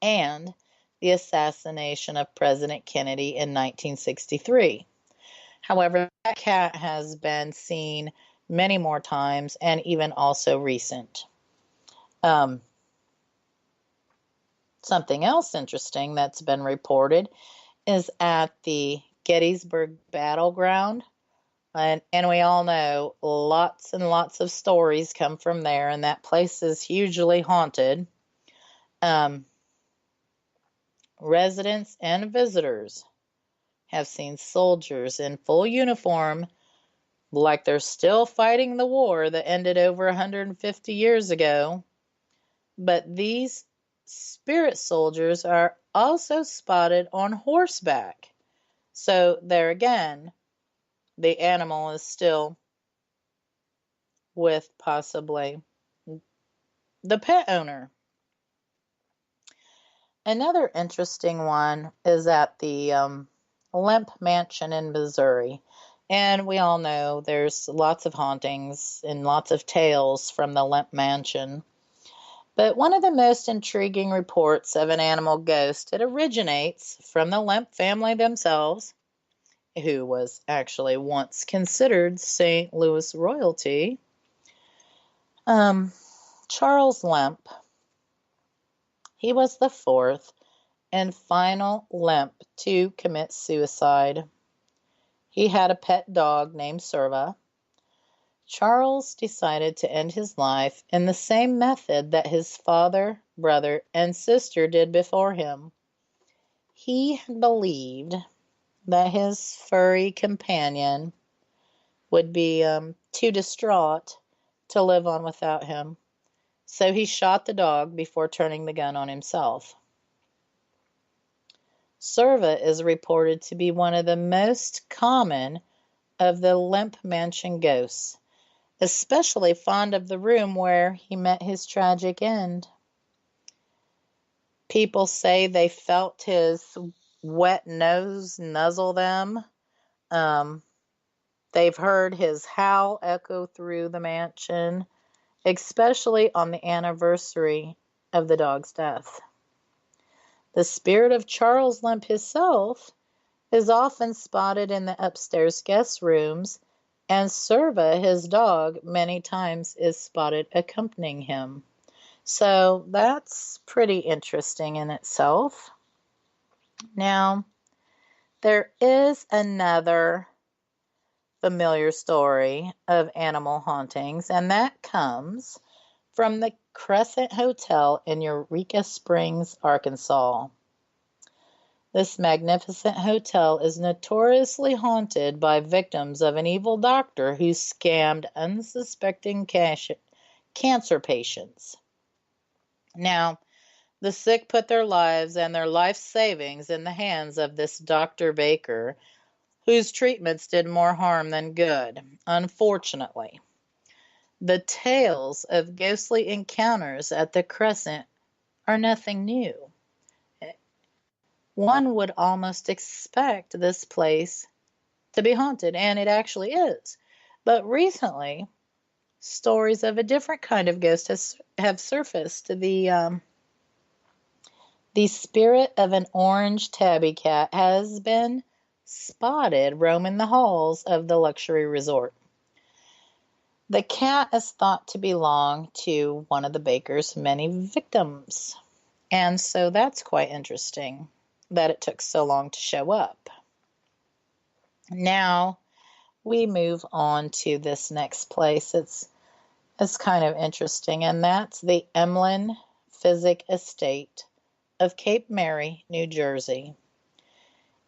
and the assassination of President Kennedy in 1963. However, that cat has been seen many more times and even also recent. Something else interesting that's been reported is at the Gettysburg Battleground. And we all know lots and lots of stories come from there, and that place is hugely haunted. Residents and visitors have seen soldiers in full uniform, like they're still fighting the war that ended over 150 years ago. But these spirit soldiers are also spotted on horseback. So there again, the animal is still with possibly the pet owner. Another interesting one is at the Lemp Mansion in Missouri. And we all know there's lots of hauntings and lots of tales from the Lemp Mansion. But one of the most intriguing reports of an animal ghost, it originates from the Lemp family themselves, who was actually once considered St. Louis royalty. Charles Lemp, he was the fourth and final Lemp to commit suicide. He had a pet dog named Serva. Charles decided to end his life in the same method that his father, brother, and sister did before him. He believed that his furry companion would be too distraught to live on without him. So he shot the dog before turning the gun on himself. Serva is reported to be one of the most common of the Lemp Mansion ghosts, especially fond of the room where he met his tragic end. People say they felt his wet nose nuzzle them. They've heard his howl echo through the mansion, especially on the anniversary of the dog's death. The spirit of Charles Lemp himself is often spotted in the upstairs guest rooms, and Serva, his dog, many times is spotted accompanying him. So that's pretty interesting in itself. Now, there is another familiar story of animal hauntings, and that comes from the Crescent Hotel in Eureka Springs, Arkansas. This magnificent hotel is notoriously haunted by victims of an evil doctor who scammed unsuspecting cancer patients. Now, the sick put their lives and their life savings in the hands of this Dr. Baker, whose treatments did more harm than good, unfortunately. The tales of ghostly encounters at the Crescent are nothing new. One would almost expect this place to be haunted, and it actually is. But recently, stories of a different kind of ghost have surfaced. The spirit of an orange tabby cat has been spotted roaming the halls of the luxury resort. The cat is thought to belong to one of the baker's many victims. And so that's quite interesting that it took so long to show up. Now we move on to this next place. It's kind of interesting, and that's the Emlyn Physic Estate of Cape Mary, New Jersey.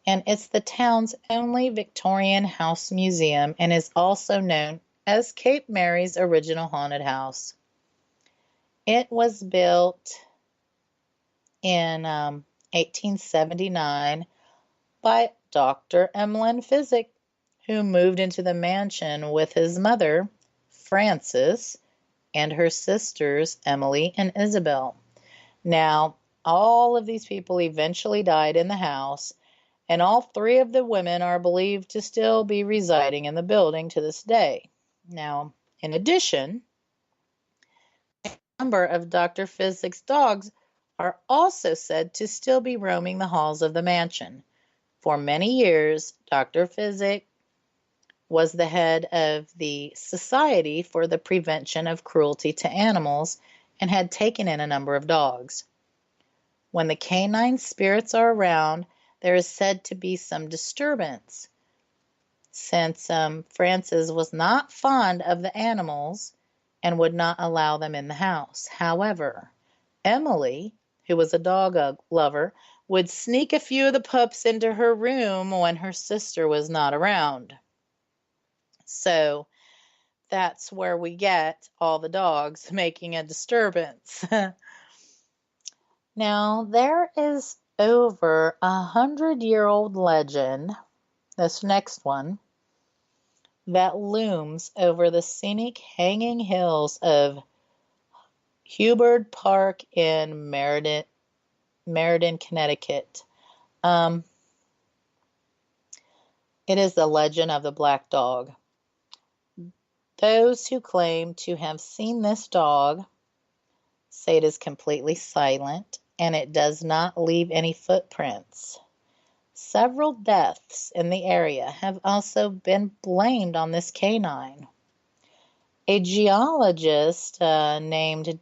And it's the town's only Victorian house museum and is also known as Cape Mary's original haunted house. It was built in 1879 by Dr. Emlyn Physic, who moved into the mansion with his mother, Frances, and her sisters, Emily and Isabel. Now, all of these people eventually died in the house, and all three of the women are believed to still be residing in the building to this day. Now, in addition, a number of Dr. Physic's dogs are also said to still be roaming the halls of the mansion. For many years, Dr. Physic was the head of the Society for the Prevention of Cruelty to Animals and had taken in a number of dogs. When the canine spirits are around, there is said to be some disturbance, since Frances was not fond of the animals and would not allow them in the house. However, Emily, who was a dog lover, would sneak a few of the pups into her room when her sister was not around. So that's where we get all the dogs making a disturbance. Now, there is over 100-year-old legend, this next one, that looms over the scenic hanging hills of Hubbard Park in Meriden, Connecticut. It is the legend of the black dog. Those who claim to have seen this dog say it is completely silent and it does not leave any footprints. Several deaths in the area have also been blamed on this canine. A geologist named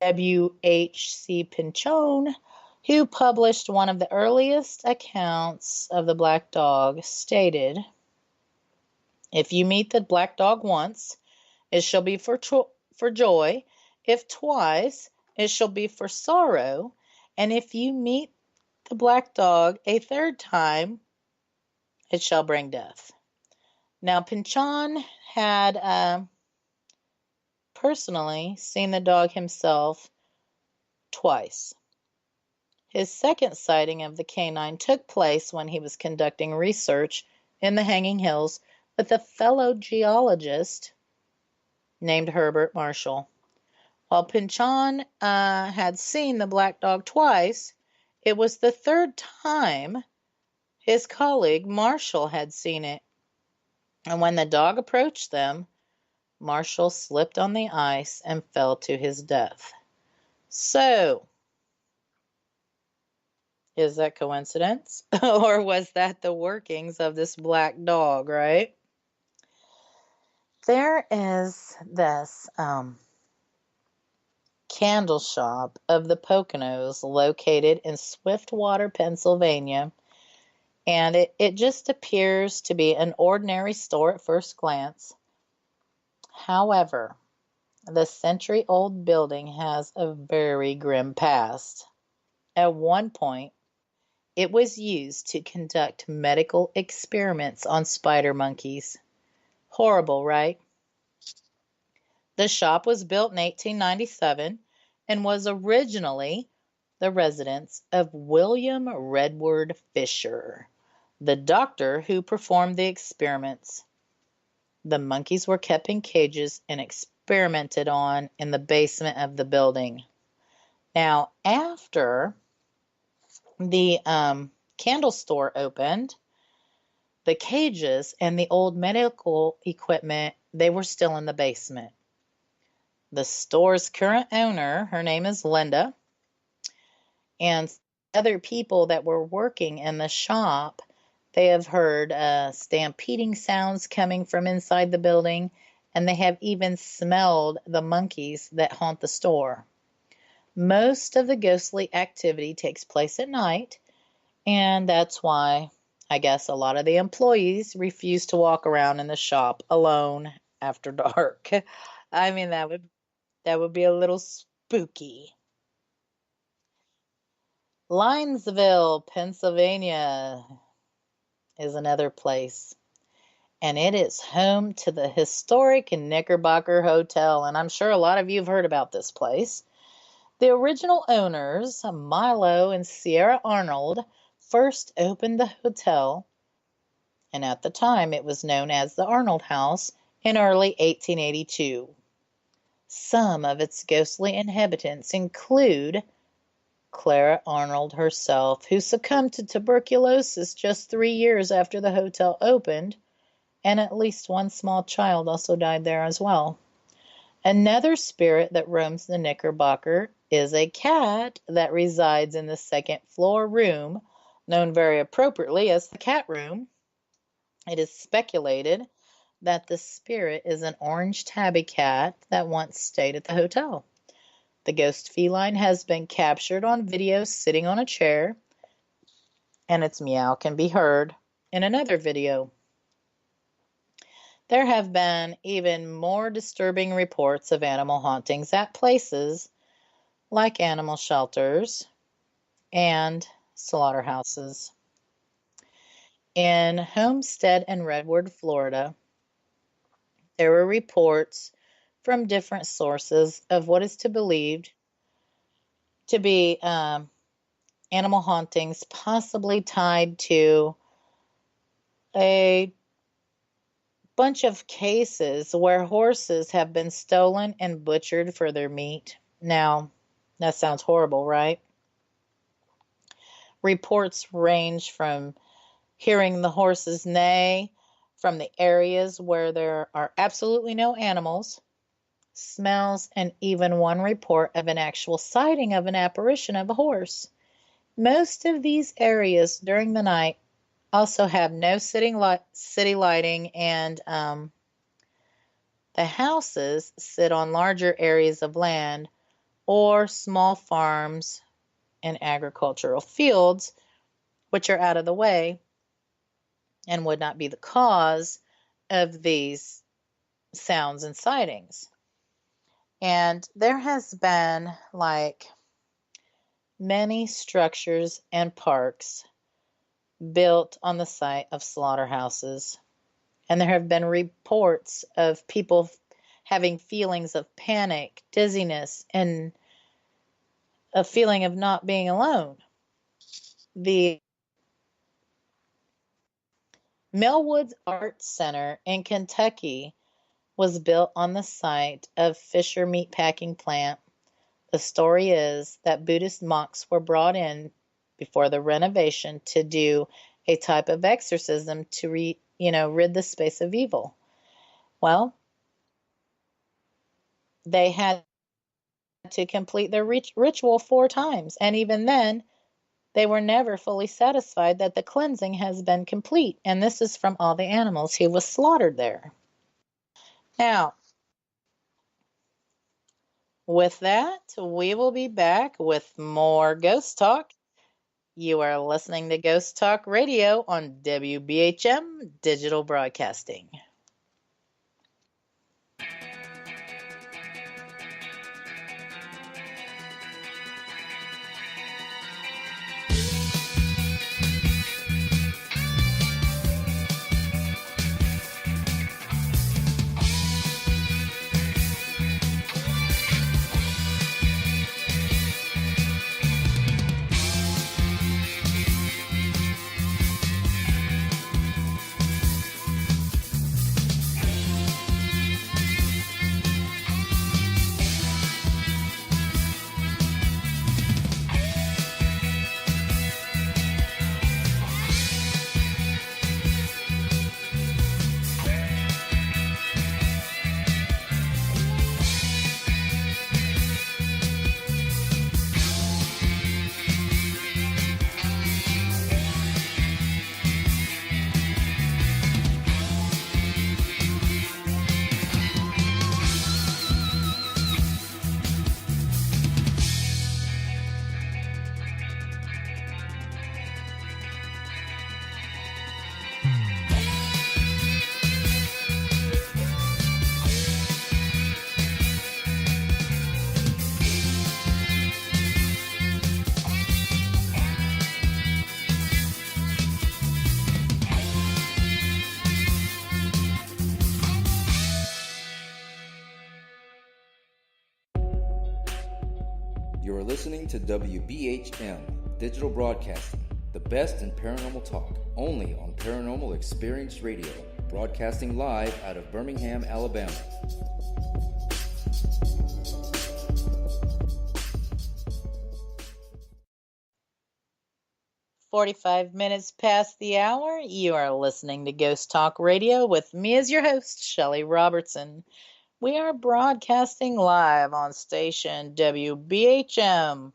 W.H.C. Pinchon, who published one of the earliest accounts of the black dog, stated, "If you meet the black dog once, it shall be for joy. If twice, it shall be for sorrow. And if you meet the black dog a third time, it shall bring death." Now, Pinchon had personally seen the dog himself twice. His second sighting of the canine took place when he was conducting research in the Hanging Hills with a fellow geologist named Herbert Marshall. While Pinchon had seen the black dog twice, it was the third time his colleague Marshall had seen it. And when the dog approached them, Marshall slipped on the ice and fell to his death. So, is that coincidence? Or was that the workings of this black dog, right? There is this candle shop of the Poconos located in Swiftwater, Pennsylvania, and it just appears to be an ordinary store at first glance. However, the century-old building has a very grim past. At one point, it was used to conduct medical experiments on spider monkeys. Horrible, right? The shop was built in 1897 and was originally the residence of William Redward Fisher, the doctor who performed the experiments. The monkeys were kept in cages and experimented on in the basement of the building. Now, after the candle store opened, the cages and the old medical equipment, they were still in the basement. The store's current owner, her name is Linda, and other people that were working in the shop, they have heard stampeding sounds coming from inside the building, and they have even smelled the monkeys that haunt the store. Most of the ghostly activity takes place at night, and that's why I guess a lot of the employees refuse to walk around in the shop alone after dark. I mean, that would be a little spooky. Linesville, Pennsylvania is another place, and it is home to the historic Knickerbocker Hotel, and I'm sure a lot of you have heard about this place. The original owners, Milo and Sierra Arnold, first opened the hotel, and at the time it was known as the Arnold House, in early 1882. Some of its ghostly inhabitants include Clara Arnold herself, who succumbed to tuberculosis just 3 years after the hotel opened, and at least one small child also died there as well. Another spirit that roams the Knickerbocker is a cat that resides in the second floor room, known very appropriately as the cat room. It is speculated that the spirit is an orange tabby cat that once stayed at the hotel. The ghost feline has been captured on video sitting on a chair, and its meow can be heard in another video. There have been even more disturbing reports of animal hauntings at places like animal shelters and slaughterhouses. In Homestead and Redwood, Florida, there were reports from different sources of what is believed to be animal hauntings, possibly tied to a bunch of cases where horses have been stolen and butchered for their meat. Now, that sounds horrible, right? Reports range from hearing the horses neigh from the areas where there are absolutely no animals, smells, and even one report of an actual sighting of an apparition of a horse. Most of these areas during the night also have no city lighting, and the houses sit on larger areas of land or small farms and agricultural fields, which are out of the way and would not be the cause of these sounds and sightings. And there has been many structures and parks built on the site of slaughterhouses. And there have been reports of people having feelings of panic, dizziness, and a feeling of not being alone. The Millwoods Art Center in Kentucky was built on the site of Fisher Meatpacking Plant. The story is that Buddhist monks were brought in before the renovation to do a type of exorcism to rid the space of evil. Well, they had to complete their ritual 4 times, and even then, they were never fully satisfied that the cleansing has been complete, and this is from all the animals who was slaughtered there. Now, with that, we will be back with more Ghost Talk. You are listening to Ghost Talk Radio on WBHM Digital Broadcasting. You're listening to WBHM Digital Broadcasting, the best in paranormal talk, only on Paranormal Experience Radio, broadcasting live out of Birmingham, Alabama. "45 minutes past the hour. You are listening to Ghost Talk Radio with me as your host, Shelley Robertson. We are broadcasting live on station WBHM